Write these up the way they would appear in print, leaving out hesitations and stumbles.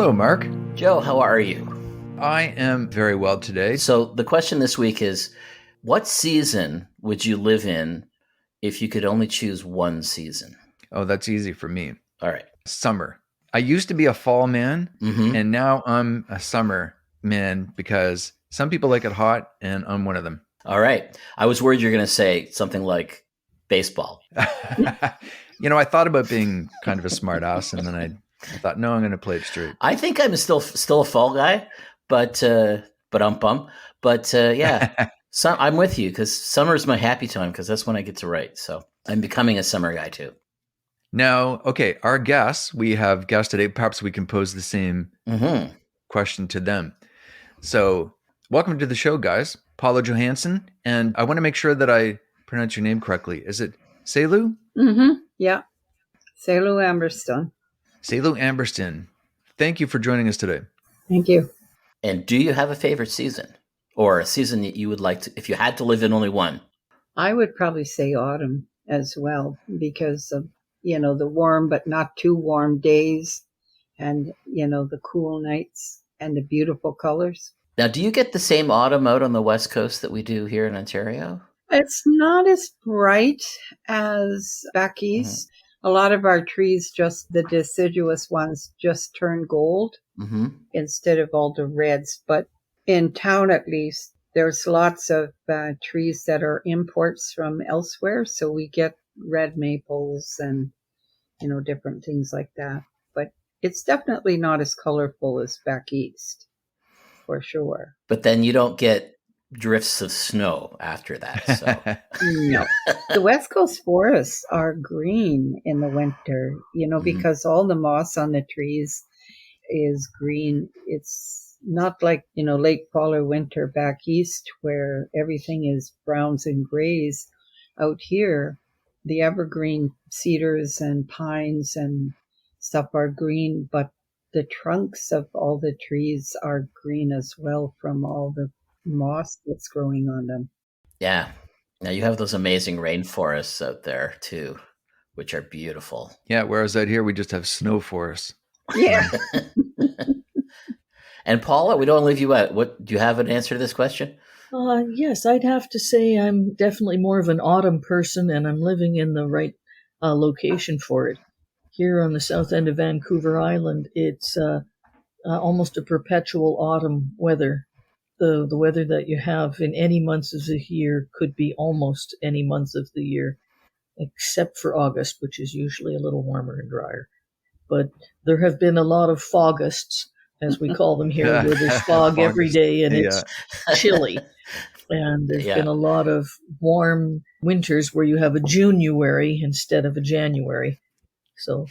Hello, Mark. Joe, how are you? I am very well today. So the question this week is, what season would you live in if you could only choose one season? Oh, that's easy for me. All right. Summer. I used to be a fall man, Mm-hmm. and now I'm a summer man because some people like it hot, and I'm one of them. All right. I was worried you're going to say something like baseball. I thought about being kind of a smart ass, and then I thought, no, I'm going to play it straight. I think I'm still a fall guy, but yeah. So I'm with you because summer is my happy time because that's when I get to write. So I'm becoming a summer guy too. Now, okay, our guests, we have guests today. Perhaps we can pose the same question to them. So welcome to the show, guys. Paula Johanson. And I want to make sure that I pronounce your name correctly. Is it Celu? Mm-hmm. Yeah. Celu Amberstone. Celu Amberstone. Thank you for joining us today. Thank you. And do you have a favorite season or a season that you would like to, if you had to live in only one? I would probably say autumn as well because of, the warm but not too warm days and, the cool nights and the beautiful colors. Now, do you get the same autumn out on the West Coast that we do here in Ontario? It's not as bright as back east. A lot of our trees, just the deciduous ones, just turn gold instead of all the reds. But in town, at least, there's lots of trees that are imports from elsewhere. So we get red maples and, different things like that. But it's definitely not as colorful as back east, for sure. But then you don't get drifts of snow after that. So. No. The West Coast forests are green in the winter, because all the moss on the trees is green. It's not like, late fall or winter back east where everything is browns and grays. Out here, the evergreen cedars and pines and stuff are green, but the trunks of all the trees are green as well from all the moss that's growing on them. Yeah. Now you have those amazing rainforests out there too, which are beautiful. Yeah, whereas out here we just have snow forests. Yeah. And Paula, we don't leave you out. What do you have an answer to this question? Yes, I'd have to say I'm definitely more of an autumn person, and I'm living in the right location for it. Here on the south end of Vancouver Island, it's almost a perpetual autumn weather. The weather that you have in any months of the year could be almost any month of the year, except for August, which is usually a little warmer and drier. But there have been a lot of fogusts, as we call them here, where there's fog every day and it's chilly. And there's been a lot of warm winters where you have a January instead of a January. So,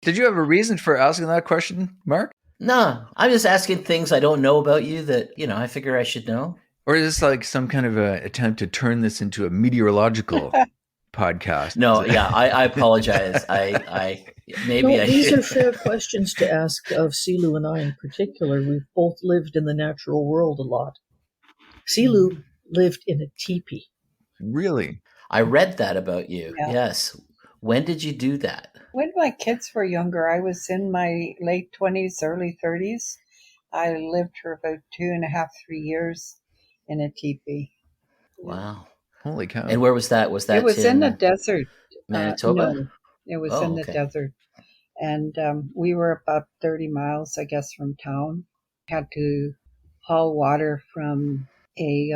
Did you have a reason for asking that question, Mark? No, I'm just asking things I don't know about you that, I figure I should know. Or is this like some kind of a attempt to turn this into a meteorological podcast? No, I apologize. These are fair questions to ask of Celu and I in particular. We've both lived in the natural world a lot. Celu lived in a teepee. Really? I read that about you. Yeah. Yes. When did you do that? When my kids were younger, I was in my late 20s, early 30s. I lived for about 2.5, 3 years in a teepee. Wow. Holy cow. And where was that? Was that It was in the desert. Manitoba? No, it was in the okay. desert. And we were about 30 miles, I guess, from town. Had to haul water from a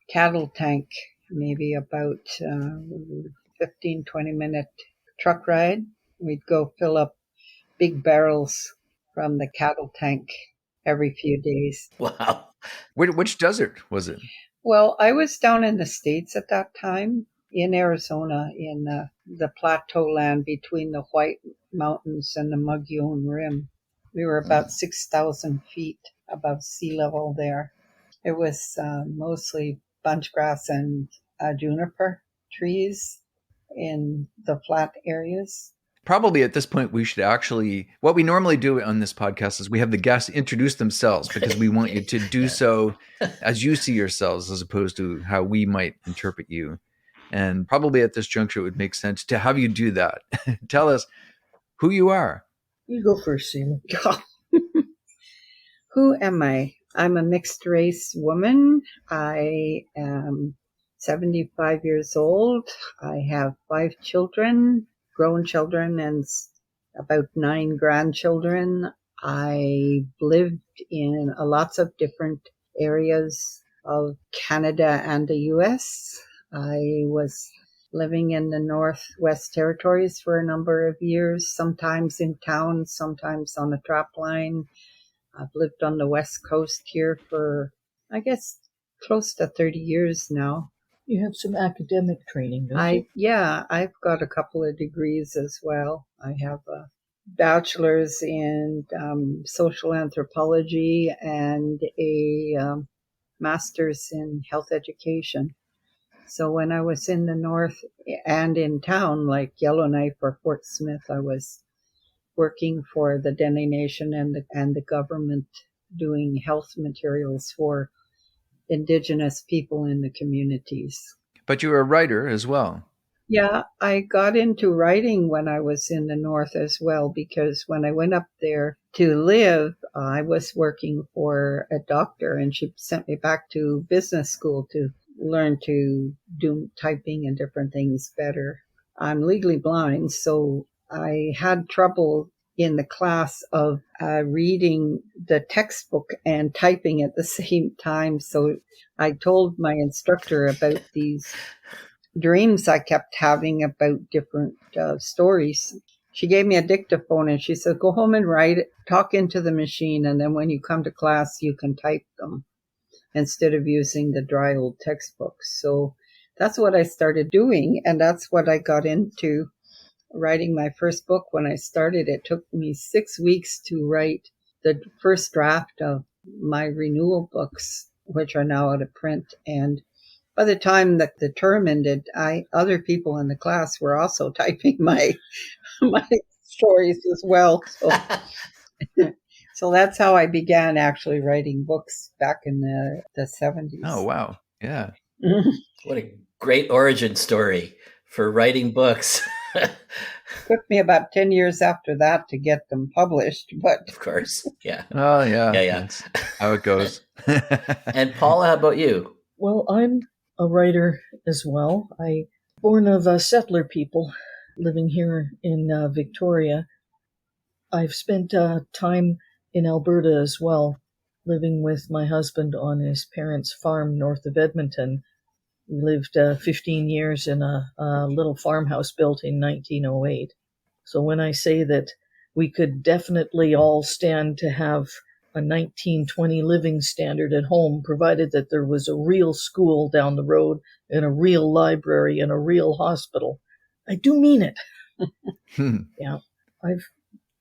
cattle tank, maybe about 15, 20-minute truck ride. We'd go fill up big barrels from the cattle tank every few days. Wow. Which desert was it? Well, I was down in the States at that time, in Arizona, in the plateau land between the White Mountains and the Mogollon Rim. We were about 6,000 feet above sea level there. It was mostly bunchgrass and juniper trees in the flat areas. Probably at this point, we should actually, what we normally do on this podcast is we have the guests introduce themselves because we want you to do so as you see yourselves as opposed to how we might interpret you. And probably at this juncture, it would make sense to have you do that. Tell us who you are. You go first, Celu. Who am I? I'm a mixed race woman. I am 75 years old. I have 5 children, grown children, and about 9 grandchildren. I lived in lots of different areas of Canada and the US. I was living in the Northwest Territories for a number of years, sometimes in town, sometimes on a trap line. I've lived on the West Coast here for, I guess, close to 30 years now. You have some academic training, don't you? Yeah, I've got a couple of degrees as well. I have a bachelor's in social anthropology and a master's in health education. So when I was in the north and in town, like Yellowknife or Fort Smith, I was working for the Dene Nation and the government doing health materials for Indigenous people in the communities. But you were a writer as well. Yeah, I got into writing when I was in the north as well, because when I went up there to live, I was working for a doctor, and she sent me back to business school to learn to do typing and different things better. I'm legally blind, so I had trouble in the class of reading the textbook and typing at the same time. So I told my instructor about these dreams I kept having about different stories. She gave me a dictaphone and she said, go home and write it, talk into the machine, and then when you come to class, you can type them instead of using the dry old textbooks. So that's what I started doing, and that's what I got into writing my first book. When I started, it took me 6 weeks to write the first draft of my renewal books, which are now out of print. And by the time that the term ended, other people in the class were also typing my stories as well. So that's how I began actually writing books back in the 70s. Oh, wow. Yeah. What a great origin story for writing books. Took me about 10 years after that to get them published, but of course, yeah. Oh, yeah. Yeah. That's how it goes. And Paula, how about you? Well, I'm a writer as well. I born of settler people living here in Victoria. I've spent time in Alberta as well, living with my husband on his parents' farm north of Edmonton. We lived 15 years in a little farmhouse built in 1908. So when I say that we could definitely all stand to have a 1920 living standard at home, provided that there was a real school down the road and a real library and a real hospital, I do mean it. Yeah, I've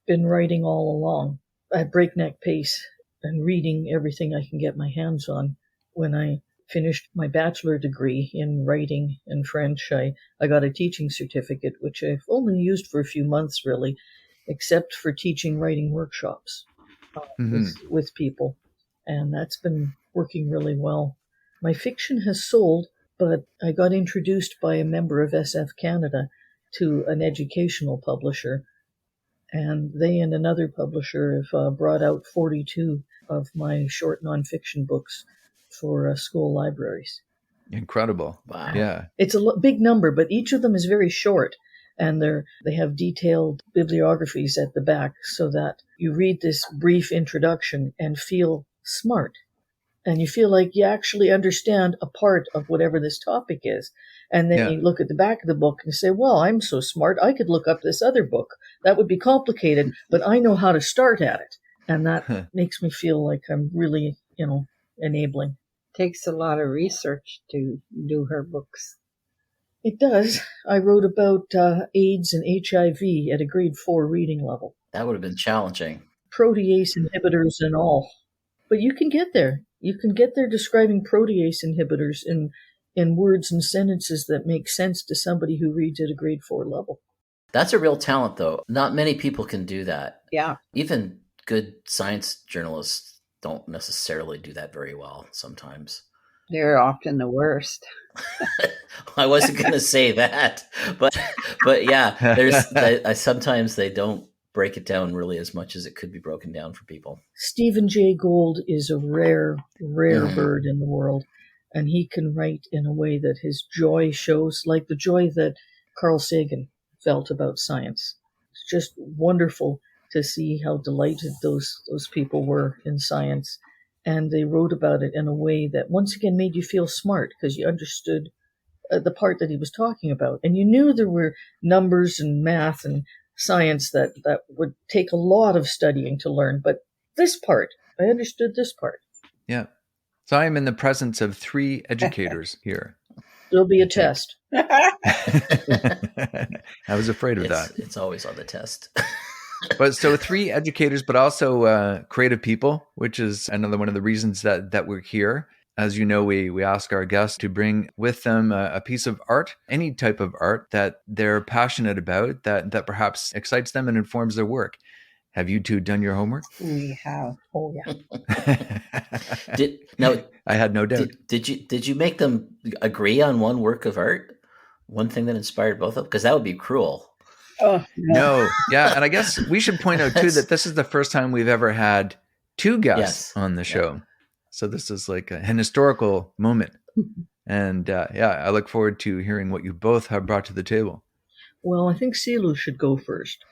been writing all along at breakneck pace and reading everything I can get my hands on. When I finished my bachelor degree in writing and French, I got a teaching certificate, which I've only used for a few months, really, except for teaching writing workshops with people. And that's been working really well. My fiction has sold, but I got introduced by a member of SF Canada to an educational publisher, and they and another publisher have brought out 42 of my short nonfiction books for school libraries. Incredible. Wow. Yeah. It's a big number, but each of them is very short, and they have detailed bibliographies at the back so that you read this brief introduction and feel smart. And you feel like you actually understand a part of whatever this topic is. And then you look at the back of the book and say, well, I'm so smart, I could look up this other book. That would be complicated, but I know how to start at it. And that makes me feel like I'm really, enabling. Takes a lot of research to do her books. It does. I wrote about AIDS and HIV at a grade 4 reading level. That would have been challenging. Protease inhibitors and all. But you can get there. You can get there describing protease inhibitors in words and sentences that make sense to somebody who reads at a grade 4 level. That's a real talent, though. Not many people can do that. Yeah. Even good science journalists don't necessarily do that very well sometimes. They're often the worst. I wasn't going to say that, but yeah, sometimes they don't break it down really as much as it could be broken down for people. Stephen Jay Gould is a rare bird in the world, and he can write in a way that his joy shows, like the joy that Carl Sagan felt about science. It's just wonderful to see how delighted those people were in science, and they wrote about it in a way that once again made you feel smart because you understood the part that he was talking about, and you knew there were numbers and math and science that would take a lot of studying to learn, but this part, I understood this part. Yeah. So I am in the presence of 3 educators here. There'll be a test. I was afraid of that. It's always on the test. But so 3 educators, but also creative people, which is another one of the reasons that we're here. As you know, we ask our guests to bring with them a piece of art, any type of art that they're passionate about, that perhaps excites them and informs their work. Have you 2 done your homework? We have. Oh, yeah. I had no doubt. Did you make them agree on one work of art? One thing that inspired both of them? Because that would be cruel. Oh, no. Yeah. And I guess we should point out too that this is the first time we've ever had 2 guests on the show. Yeah. So this is like an historical moment. And I look forward to hearing what you both have brought to the table. Well, I think Celu should go first.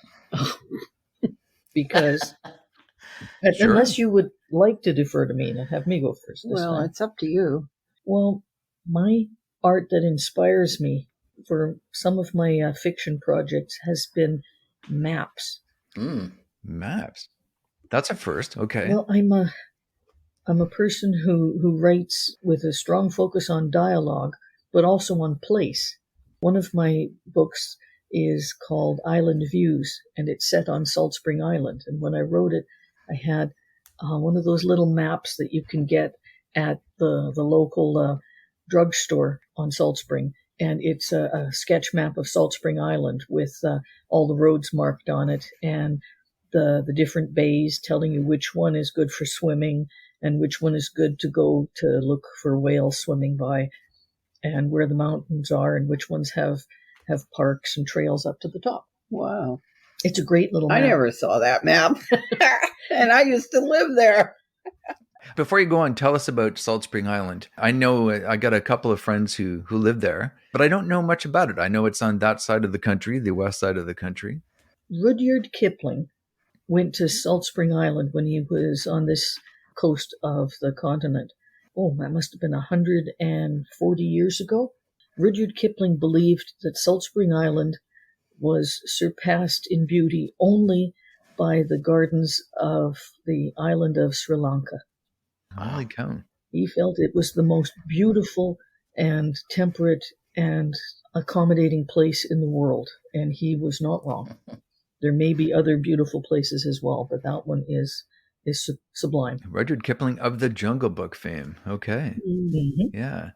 Because Sure. Unless you would like to defer to me and have me go first. Well, it's up to you. Well, my art that inspires me for some of my fiction projects has been maps. Maps. That's a first. Okay. Well, I'm a person who writes with a strong focus on dialogue, but also on place. One of my books is called Island Views, and it's set on Salt Spring Island. And when I wrote it, I had one of those little maps that you can get at the local drugstore on Salt Spring. And it's a sketch map of Salt Spring Island with all the roads marked on it and the different bays telling you which one is good for swimming and which one is good to go to look for whales swimming by, and where the mountains are and which ones have parks and trails up to the top. Wow. It's a great little map. I never saw that map. And I used to live there. Before you go on, tell us about Salt Spring Island. I know I got a couple of friends who live there, but I don't know much about it. I know it's on that side of the country, the west side of the country. Rudyard Kipling went to Salt Spring Island when he was on this coast of the continent. Oh, that must have been 140 years ago. Rudyard Kipling believed that Salt Spring Island was surpassed in beauty only by the gardens of the island of Sri Lanka. Holy cow. He felt it was the most beautiful and temperate and accommodating place in the world, and he was not wrong. There may be other beautiful places as well, but that one is sublime. Rudyard Kipling of the Jungle Book fame. Okay. Mm-hmm. Yeah.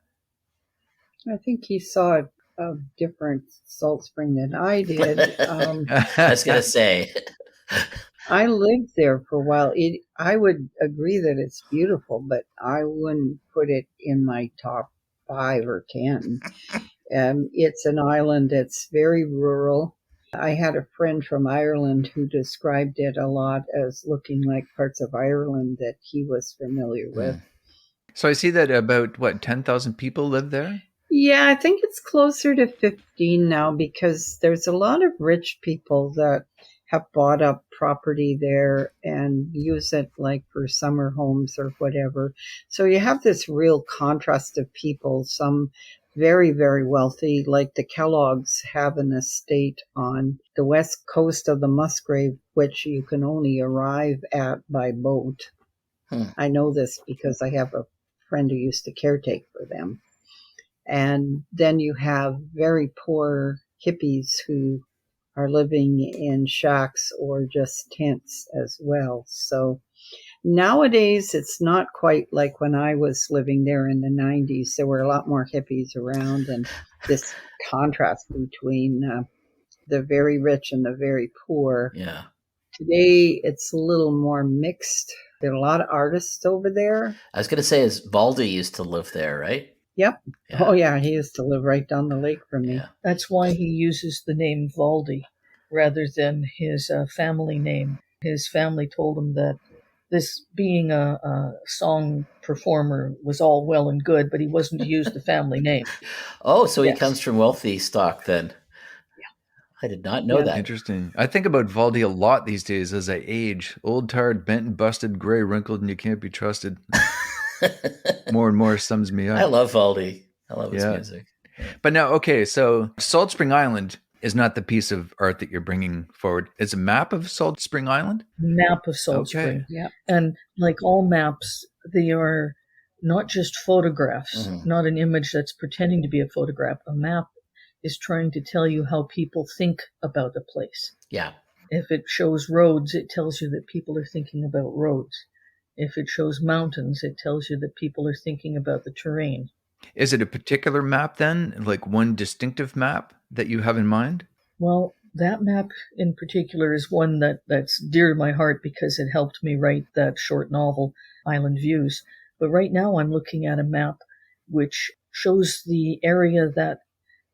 I think he saw a different Salt Spring than I did. I was going to say. I lived there for a while. I would agree that it's beautiful, but I wouldn't put it in my top 5 or 10. It's an island that's very rural. I had a friend from Ireland who described it a lot as looking like parts of Ireland that he was familiar with. So I see that about, 10,000 people live there? Yeah, I think it's closer to 15 now because there's a lot of rich people that have bought up property there and use it like for summer homes or whatever. So you have this real contrast of people, some very, very wealthy, like the Kellogg's have an estate on the west coast of the Musgrave, which you can only arrive at by boat. I know this because I have a friend who used to caretake for them. And then you have very poor hippies who are living in shacks or just tents as well. So nowadays, it's not quite like when I was living there in the 90s. There were a lot more hippies around, and this contrast between the very rich and the very poor. Yeah. Today, it's a little more mixed. There are a lot of artists over there. I was going to say, Valdi used to live there, right? Yep. Yeah. Oh, yeah. He used to live right down the lake from me. Yeah. That's why he uses the name Valdi rather than his family name. His family told him that this being a song performer was all well and good, but he wasn't to use the family name. Oh, so he comes from wealthy stock then. I did not know that. Interesting. I think about Valdi a lot these days as I age. Old, tired, bent and busted, gray, wrinkled, and you can't be trusted. More and more sums me up. I love Valdi. I love his music. But now, okay, so Salt Spring Island is not the piece of art that you're bringing forward. It's a map of Salt Spring Island? Map of Salt Spring. Yeah. And like all maps, they are not just photographs, not an image that's pretending to be a photograph. A map is trying to tell you how people think about a place. Yeah. If it shows roads, it tells you that people are thinking about roads. If it shows mountains, it tells you that people are thinking about the terrain. Is it a particular map then, like one distinctive map that you have in mind? Well, that map in particular is one that's dear to my heart because it helped me write that short novel, Island Views. But right now I'm looking at a map which shows the area that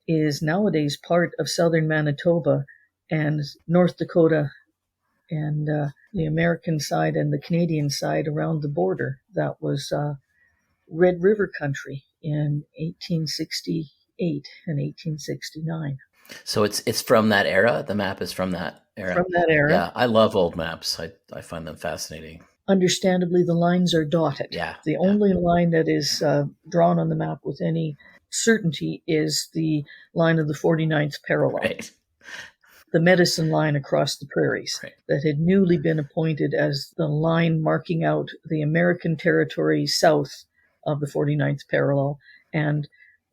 is nowadays part of southern Manitoba and North Dakota and the American side and the Canadian side around the border. That was Red River country in 1868 and 1869. So it's from that era? The map is from that era? From that era. Yeah, I love old maps. I find them fascinating. Understandably, the lines are dotted. Yeah. The only line that is drawn on the map with any certainty is the line of the 49th parallel. Right. The medicine line across the prairies that had newly been appointed as the line marking out the American territory south of the 49th parallel, and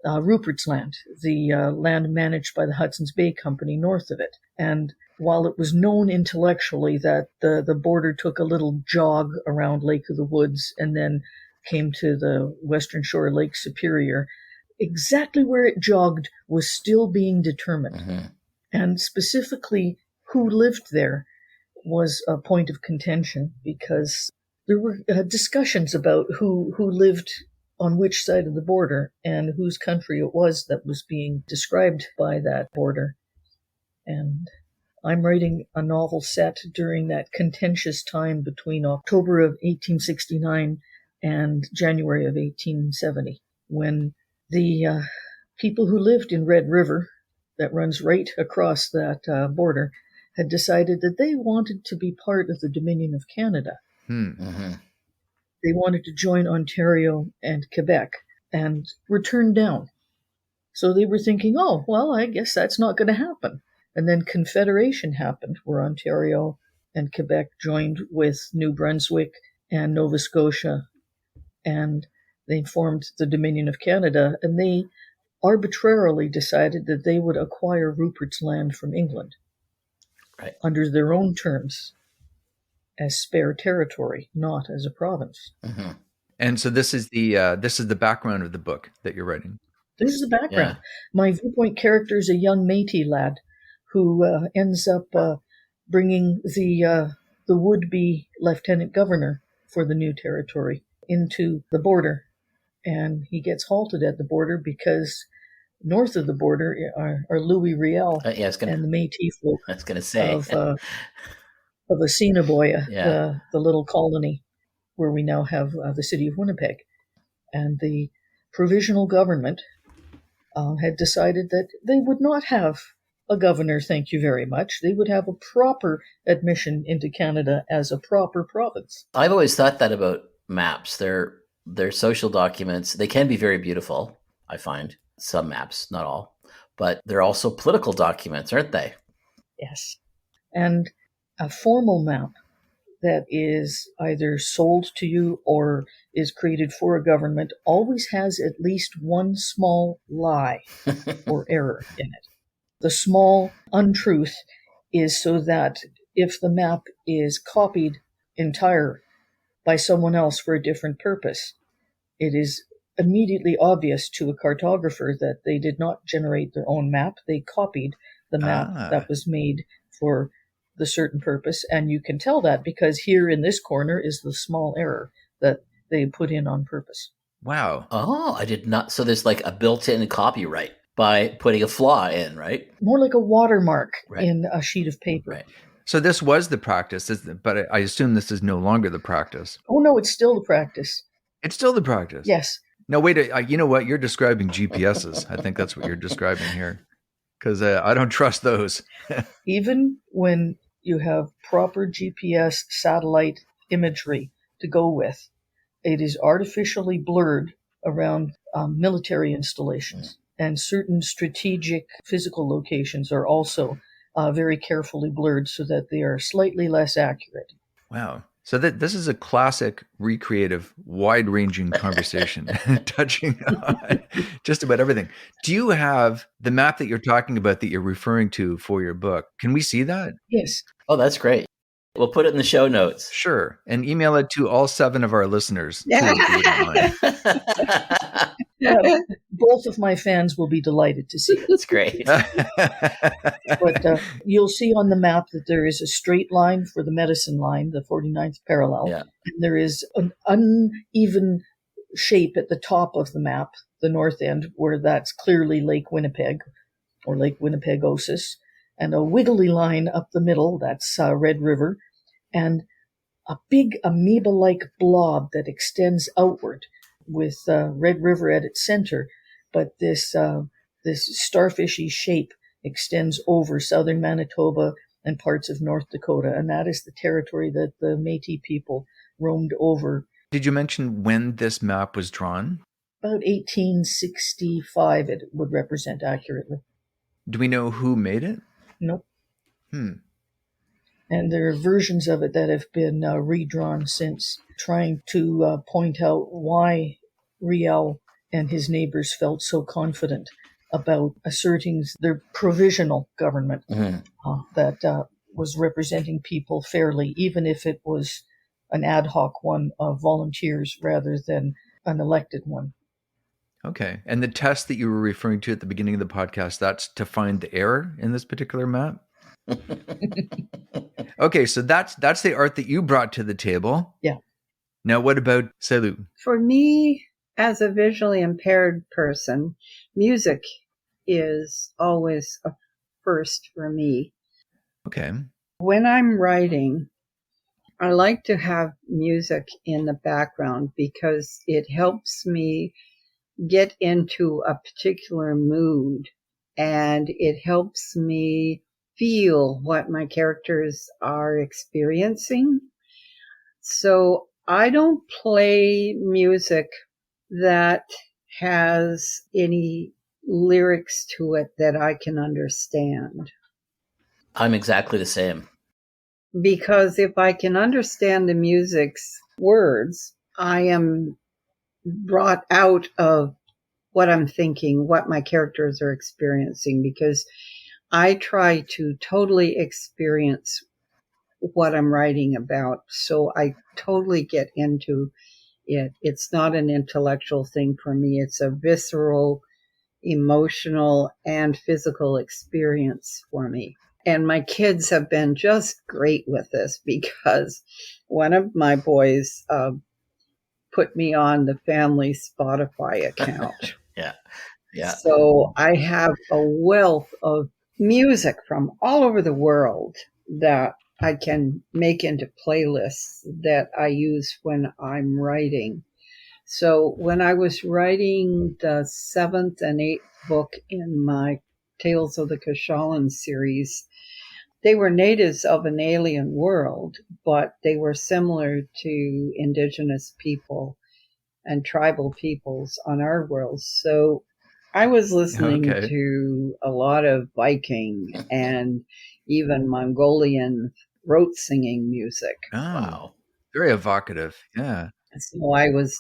Rupert's Land, the land managed by the Hudson's Bay Company north of it. And while it was known intellectually that the border took a little jog around Lake of the Woods and then came to the western shore of Lake Superior, exactly where it jogged was still being determined. And specifically who lived there was a point of contention because there were discussions about who lived on which side of the border and whose country it was that was being described by that border. And I'm writing a novel set during that contentious time between October of 1869 and January of 1870, when the people who lived in Red River, that runs right across that border, had decided that they wanted to be part of the Dominion of Canada. They wanted to join Ontario and Quebec and were turned down. So they were thinking, oh, well, I guess that's not going to happen. And then Confederation happened, where Ontario and Quebec joined with New Brunswick and Nova Scotia, and they formed the Dominion of Canada, and they arbitrarily decided that they would acquire Rupert's Land from England under their own terms as spare territory, not as a province. And so this is the background of the book that you're writing. This is the background. My viewpoint character is a young Métis lad who ends up bringing the would-be lieutenant governor for the new territory into the border. And he gets halted at the border because north of the border are Louis Riel and the Métis folk of Assiniboia, the little colony where we now have the city of Winnipeg. And the provisional government had decided that they would not have a governor, thank you very much. They would have a proper admission into Canada as a proper province. I've always thought that about maps. They're social documents. They can be very beautiful, I find. Some maps, not all. But they're also political documents, aren't they? Yes. And a formal map that is either sold to you or is created for a government always has at least one small lie or error in it. The small untruth is so that if the map is copied entire by someone else for a different purpose, it is immediately obvious to a cartographer that they did not generate their own map. They copied the map that was made for the certain purpose. And you can tell that because here in this corner is the small error that they put in on purpose. Wow. Oh, I did not. So there's like a built-in copyright by putting a flaw in, right? More like a watermark Right. in a sheet of paper. Right. So this was the practice, but I assume this is no longer the practice. Oh, no, it's still the practice. It's still the practice. Yes. No, wait. You know what? You're describing GPSs. I think that's what you're describing here, because I don't trust those. Even when you have proper GPS satellite imagery to go with, it is artificially blurred around military installations. And certain strategic physical locations are also very carefully blurred so that they are slightly less accurate. Wow. So this is a classic re-creative, wide-ranging conversation touching on just about everything. Do you have the map that you're talking about that you're referring to for your book? Can we see that? Yes. Oh, that's great. We'll put it in the show notes. Sure. And email it to all 7 of our listeners, too, if you wouldn't mind. Both of my fans will be delighted to see it. That's great. But you'll see on the map that there is a straight line for the medicine line, the 49th parallel. Yeah. And there is an uneven shape at the top of the map, the north end, where that's clearly Lake Winnipeg or Lake Winnipegosis, and a wiggly line up the middle, that's Red River, and a big amoeba-like blob that extends outward with Red River at its center, but this starfishy shape extends over southern Manitoba and parts of North Dakota, and that is the territory that the Métis people roamed over. Did you mention when this map was drawn? About 1865 it would represent accurately. Do we know who made it? Nope. And there are versions of it that have been redrawn since, trying to point out why Riel and his neighbors felt so confident about asserting their provisional government that was representing people fairly, even if it was an ad hoc one of volunteers rather than an elected one. Okay. And the test that you were referring to at the beginning of the podcast, that's to find the error in this particular map? Okay, so that's the art that you brought to the table. Yeah. Now, what about Celu? For me, as a visually impaired person, music is always a first for me. Okay. When I'm writing, I like to have music in the background because it helps me get into a particular mood, and it helps me feel what my characters are experiencing. So I don't play music that has any lyrics to it that I can understand. I'm exactly the same. Because if I can understand the music's words, I am brought out of what I'm thinking, what my characters are experiencing, because I try to totally experience what I'm writing about. So I totally get into it. It's not an intellectual thing for me. It's a visceral, emotional, and physical experience for me. And my kids have been just great with this because one of my boys put me on the family Spotify account. Yeah. So I have a wealth of music from all over the world that I can make into playlists that I use when I'm writing. So when I was writing the 7th and 8th book in my Tales of the Kashalan series, they were natives of an alien world, but they were similar to indigenous people and tribal peoples on our world. So I was listening to a lot of Viking and even Mongolian throat singing music. Oh, wow. Very evocative. Yeah. So I was,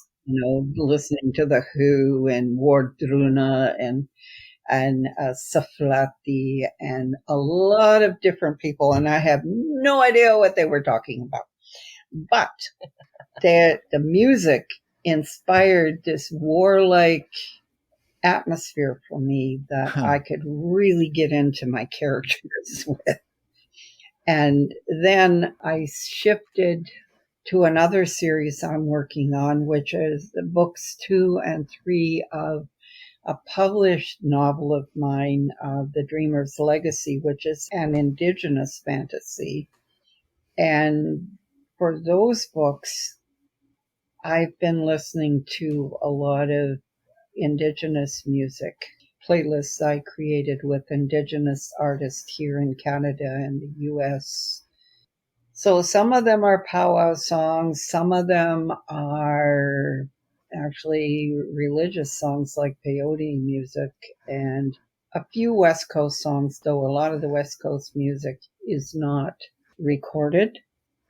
listening to The Who and Wardruna and Saflati and a lot of different people, and I have no idea what they were talking about. But the music inspired this warlike atmosphere for me that I could really get into my characters with. And then I shifted to another series I'm working on, which is the books 2 and 3 of a published novel of mine, The Dreamer's Legacy, which is an Indigenous fantasy. And for those books, I've been listening to a lot of Indigenous music playlists I created with Indigenous artists here in Canada and the US. So some of them are powwow songs, some of them are actually religious songs like peyote music, and a few West Coast songs, though a lot of the West Coast music is not recorded.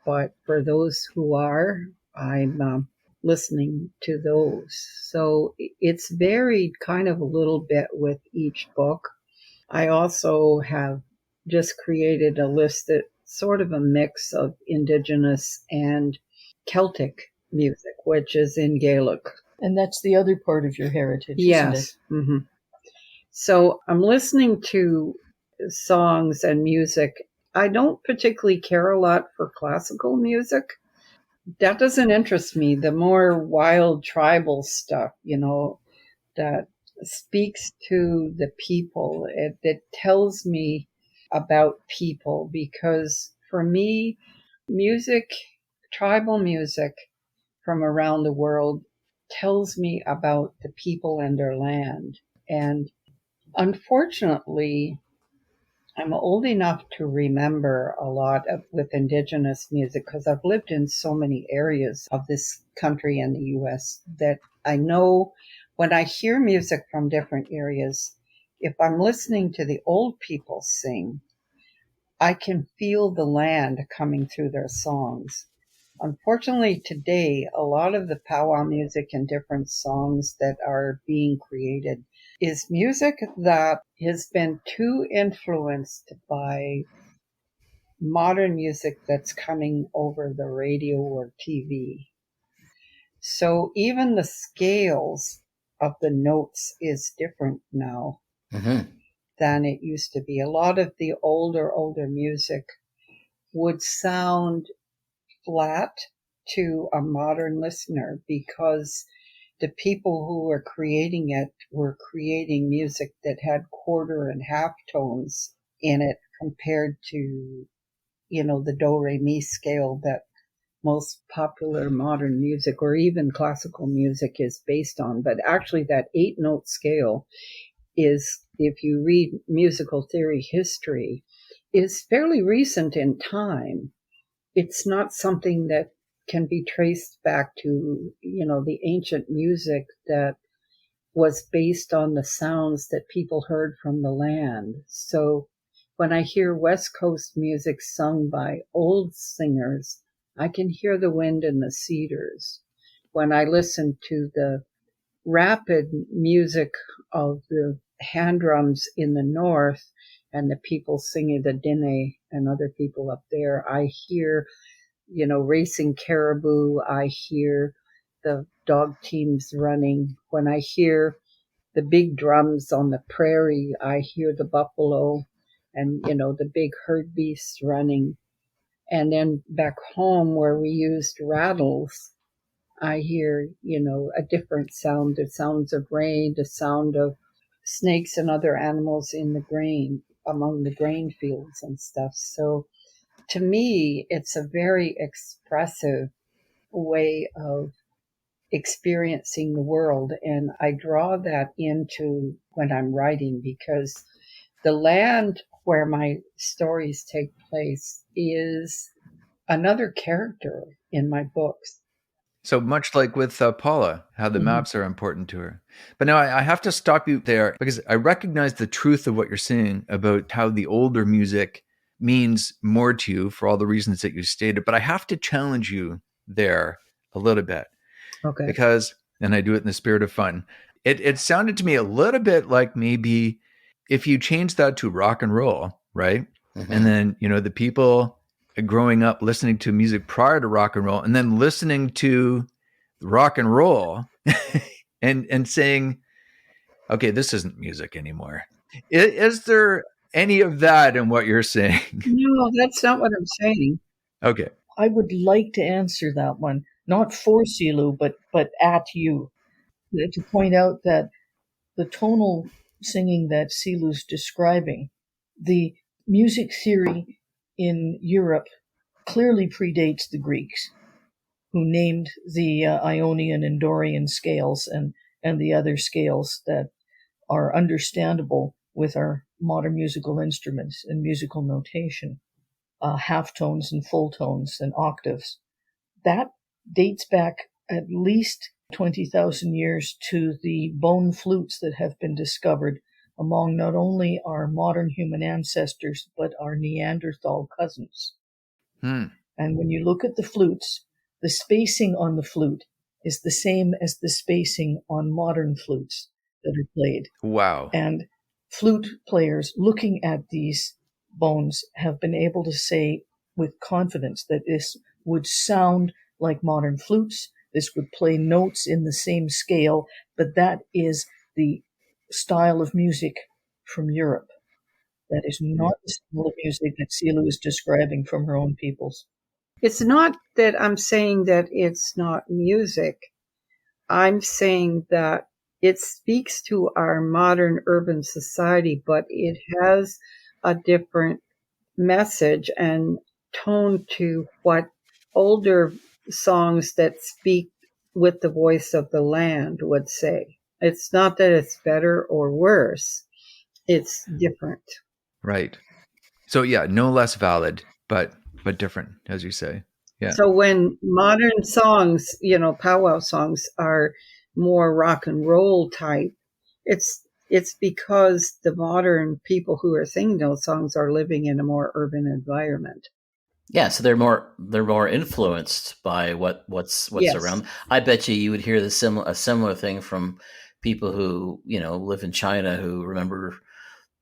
But for those who are, I'm listening to those. So it's varied kind of a little bit with each book. I also have just created a list that's sort of a mix of Indigenous and Celtic music, which is in Gaelic. And that's the other part of your heritage, yes. isn't it? Mm-hmm. So I'm listening to songs and music. I don't particularly care a lot for classical music. That doesn't interest me. The more wild tribal stuff, that speaks to the people. It tells me about people, because for me, music, tribal music from around the world tells me about the people and their land. And unfortunately, I'm old enough to remember a lot with Indigenous music, because I've lived in so many areas of this country and the US that I know when I hear music from different areas, if I'm listening to the old people sing, I can feel the land coming through their songs. Unfortunately, today, a lot of the powwow music and different songs that are being created is music that has been too influenced by modern music that's coming over the radio or TV. So even the scales of the notes is different now than it used to be. A lot of the older music would sound flat to a modern listener, because the people who were creating it were creating music that had quarter and half tones in it compared to, the do re mi scale that most popular modern music or even classical music is based on. But actually that 8-note scale is, if you read musical theory history, is fairly recent in time. It's not something that can be traced back to, the ancient music that was based on the sounds that people heard from the land. So when I hear West Coast music sung by old singers, I can hear the wind in the cedars. When I listen to the rapid music of the hand drums in the north and the people singing the dine and other people up there, I hear, racing caribou. I hear the dog teams running. When I hear the big drums on the prairie, I hear the buffalo and, the big herd beasts running. And then back home where we used rattles, I hear, a different sound, the sounds of rain, the sound of snakes and other animals in the grain, among the grain fields and stuff. So to me, it's a very expressive way of experiencing the world. And I draw that into when I'm writing, because the land where my stories take place is another character in my books. So much like with Paula, how the maps are important to her. But now I have to stop you there, because I recognize the truth of what you're saying about how the older music means more to you for all the reasons that you stated. But I have to challenge you there a little bit. Okay. Because, and I do it in the spirit of fun, it sounded to me a little bit like maybe if you change that to rock and roll, right? And then, the people growing up listening to music prior to rock and roll and then listening to rock and roll and saying, okay, this isn't music anymore. Is there any of that in what you're saying? No, that's not what I'm saying. Okay. I would like to answer that one, not for Celu, but at you, to point out that the tonal singing that Celu's describing, the music theory in Europe clearly predates the Greeks, who named the Ionian and Dorian scales and the other scales that are understandable with our modern musical instruments and musical notation, half tones and full tones and octaves. That dates back at least 20,000 years to the bone flutes that have been discovered among not only our modern human ancestors, but our Neanderthal cousins. And when you look at the flutes, the spacing on the flute is the same as the spacing on modern flutes that are played. Wow. And flute players looking at these bones have been able to say with confidence that this would sound like modern flutes. This would play notes in the same scale, but that is the style of music from Europe. That is not the style of music that Celu is describing from her own peoples. It's not that I'm saying that it's not music. I'm saying that it speaks to our modern urban society, but it has a different message and tone to what older songs that speak with the voice of the land would say. It's not that it's better or worse. It's different. Right. So yeah, no less valid, but different, as you say. Yeah. So when modern songs, powwow songs are more rock and roll type, it's because the modern people who are singing those songs are living in a more urban environment. Yeah, so they're more influenced by what's Yes. around. I bet you would hear a similar thing from people who live in China who remember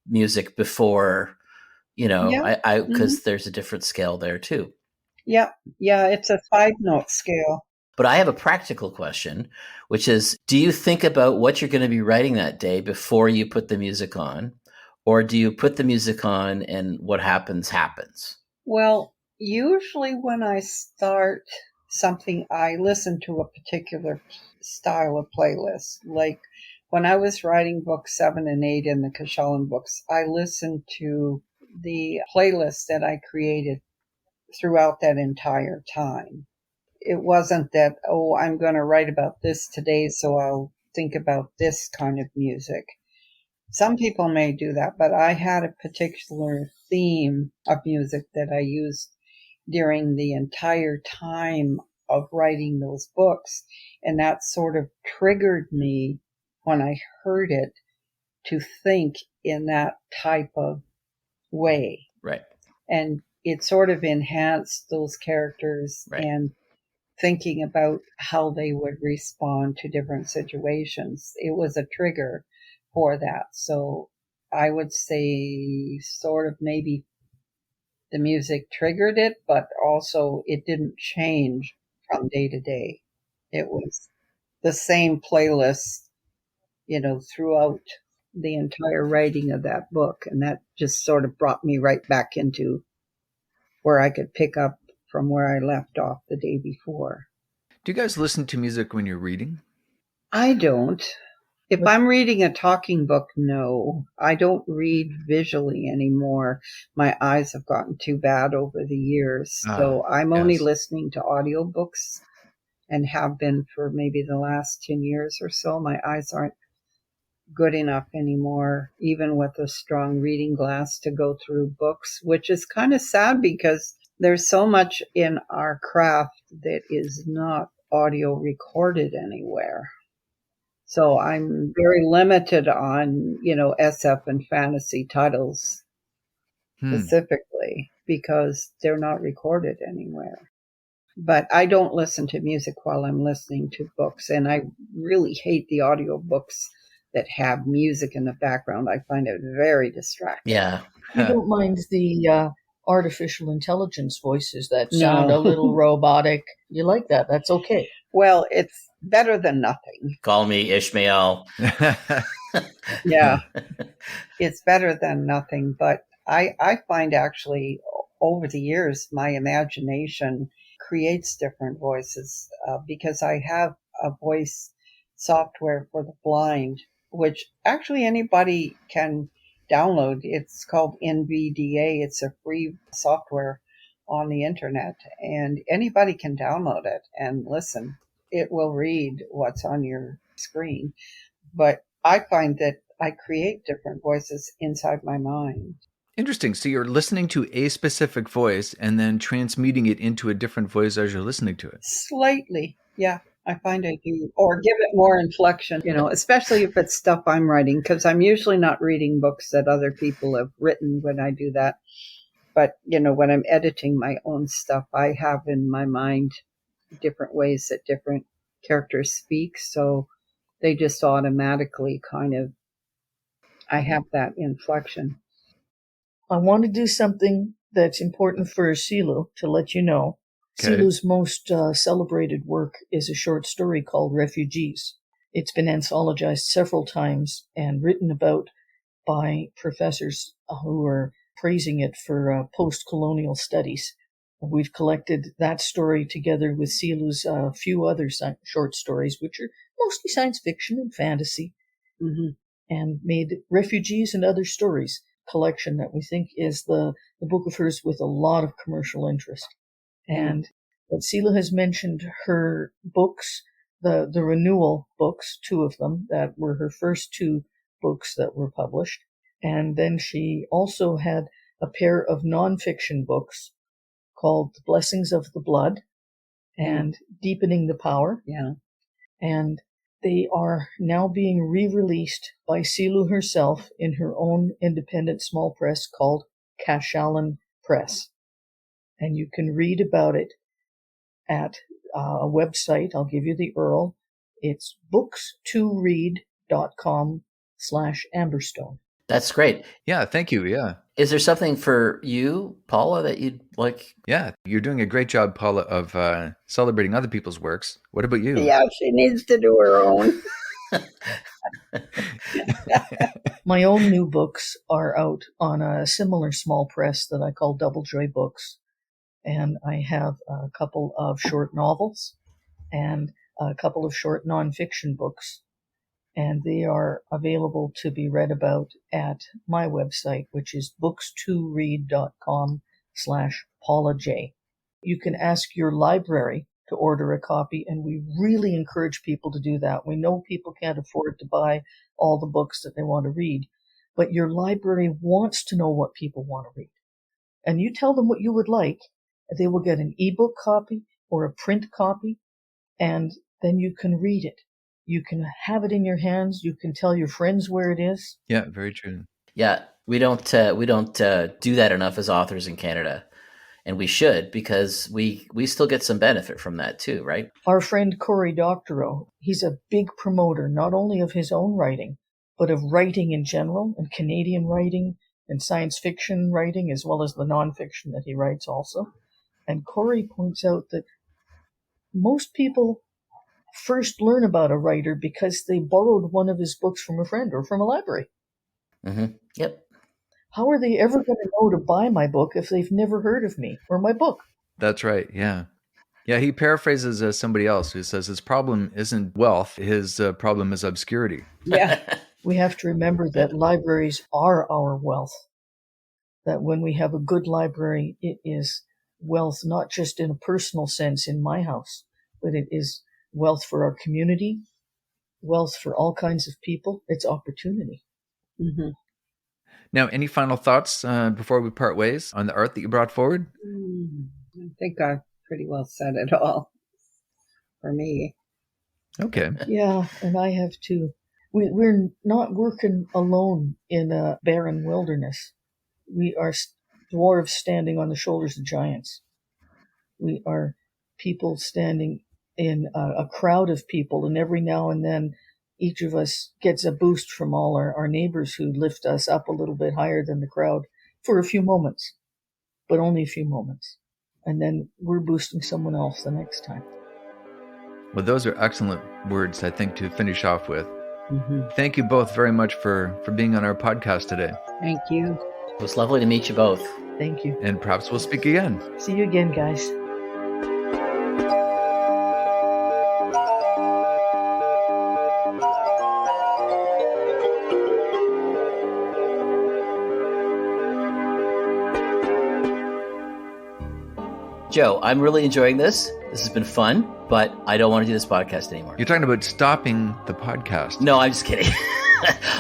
music before, Yeah. because there's a different scale there too. Yeah, it's a 5-note scale. But I have a practical question, which is, do you think about what you're going to be writing that day before you put the music on? Or do you put the music on and what happens? Well, usually when I start something, I listen to a particular style of playlist. Like when I was writing books 7 and 8 in the Kashalan books, I listened to the playlist that I created throughout that entire time. It wasn't that, I'm going to write about this today, so I'll think about this kind of music. Some people may do that, but I had a particular theme of music that I used during the entire time of writing those books. And that sort of triggered me when I heard it to think in that type of way. Right. And it sort of enhanced those characters and thinking about how they would respond to different situations. It was a trigger for that. So I would say sort of maybe the music triggered it, but also it didn't change from day to day. It was the same playlist, throughout the entire writing of that book. And that just sort of brought me right back into where I could pick up from where I left off the day before. Do you guys listen to music when you're reading? I don't. If I'm reading a talking book, no. I don't read visually anymore. My eyes have gotten too bad over the years. So I'm only listening to audiobooks and have been for maybe the last 10 years or so. My eyes aren't good enough anymore, even with a strong reading glass, to go through books, which is kind of sad because there's so much in our craft that is not audio recorded anywhere. So I'm very limited on, SF and fantasy titles specifically because they're not recorded anywhere. But I don't listen to music while I'm listening to books. And I really hate the audiobooks that have music in the background. I find it very distracting. Yeah. You don't mind the artificial intelligence voices that sound a little robotic. You like that. That's okay. Well, it's better than nothing. Call me Ishmael. Yeah. It's better than nothing. But I find actually over the years, my imagination creates different voices because I have a voice software for the blind which actually anybody can download. It's called NVDA. It's a free software on the internet, and anybody can download it and listen. It will read what's on your screen. But I find that I create different voices inside my mind. Interesting. So you're listening to a specific voice and then transmuting it into a different voice as you're listening to it. Slightly, yeah. I find I do, or give it more inflection, especially if it's stuff I'm writing, because I'm usually not reading books that other people have written when I do that. But, when I'm editing my own stuff, I have in my mind different ways that different characters speak. So they just automatically I have that inflection. I want to do something that's important for Celu to let you know. Okay. Celu's most celebrated work is a short story called Refugees. It's been anthologized several times and written about by professors who are praising it for post-colonial studies. We've collected that story together with Celu's few other short stories, which are mostly science fiction and fantasy, and made Refugees and Other Stories collection that we think is the book of hers with a lot of commercial interest. And Celu has mentioned her books, the renewal books, 2 of them that were her first 2 books that were published. And then she also had a pair of nonfiction books called The Blessings of the Blood and Deepening the Power. Yeah. And they are now being re-released by Celu herself in her own independent small press called Cashallan Press. And you can read about it at a website. I'll give you the URL. It's books2read.com/Amberstone. That's great. Yeah, thank you. Yeah. Is there something for you, Paula, that you'd like? Yeah, you're doing a great job, Paula, of celebrating other people's works. What about you? Yeah, she needs to do her own. My own new books are out on a similar small press that I call Doublejoy Books. And I have a couple of short novels and a couple of short nonfiction books. And they are available to be read about at my website, which is books2read.com/PaulaJ. You can ask your library to order a copy, and we really encourage people to do that. We know people can't afford to buy all the books that they want to read, but your library wants to know what people want to read. And you tell them what you would like, they will get an ebook copy or a print copy, and then you can read it. You can have it in your hands. You can tell your friends where it is. Yeah, very true. Yeah, we don't do that enough as authors in Canada, and we should, because we still get some benefit from that too, right? Our friend Cory Doctorow, he's a big promoter not only of his own writing, but of writing in general, and Canadian writing and science fiction writing, as well as the nonfiction that he writes also. And Cory points out that most people first learn about a writer because they borrowed one of his books from a friend or from a library. Mm-hmm. Yep. How are they ever going to know to buy my book if they've never heard of me or my book? That's right. Yeah. Yeah, he paraphrases somebody else who says his problem isn't wealth, his problem is obscurity. Yeah. We have to remember that libraries are our wealth. That when we have a good library, it is wealth not just in a personal sense in my house, but it is wealth for our community, wealth for all kinds of people. It's opportunity. Mm-hmm. Now, any final thoughts before we part ways on the art that you brought forward? I think I pretty well said it all for me. Okay. Yeah, and I have too. We're not working alone in a barren wilderness. We are dwarves standing on the shoulders of giants. We are people standing in a crowd of people, and every now and then each of us gets a boost from all our neighbors who lift us up a little bit higher than the crowd for a few moments, but only a few moments. And then we're boosting someone else the next time. Well, those are excellent words, I think, to finish off with. Mm-hmm. Thank you both very much for being on our podcast today. Thank you. It was lovely to meet you both. Thank you. And perhaps we'll speak again. See you again, guys. Joe, I'm really enjoying this. This has been fun, but I don't want to do this podcast anymore. You're talking about stopping the podcast. No, I'm just kidding.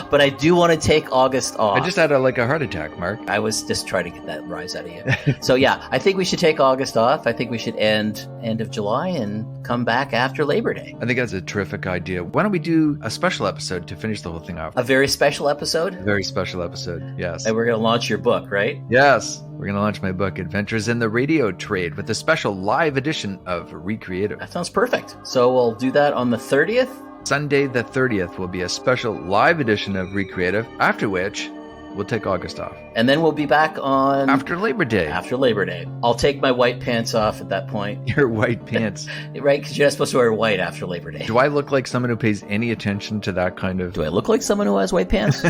But I do want to take August off. I just had a heart attack, Mark. I was just trying to get that rise out of you. So yeah, I think we should take August off. I think we should end of July and come back after Labor Day. I think that's a terrific idea. Why don't we do a special episode to finish the whole thing off? A very special episode? A very special episode, yes. And we're going to launch your book, right? Yes. We're going to launch my book, Adventures in the Radio Trade, with a special live edition of Re-Creative. That sounds perfect. So we'll do that on the 30th. Sunday the 30th will be a special live edition of Re-Creative, after which we'll take August off. And then we'll be back on... After Labor Day. After Labor Day. I'll take my white pants off at that point. Your white pants. Right? Because you're not supposed to wear white after Labor Day. Do I look like someone who pays any attention to that kind of... Do I look like someone who has white pants?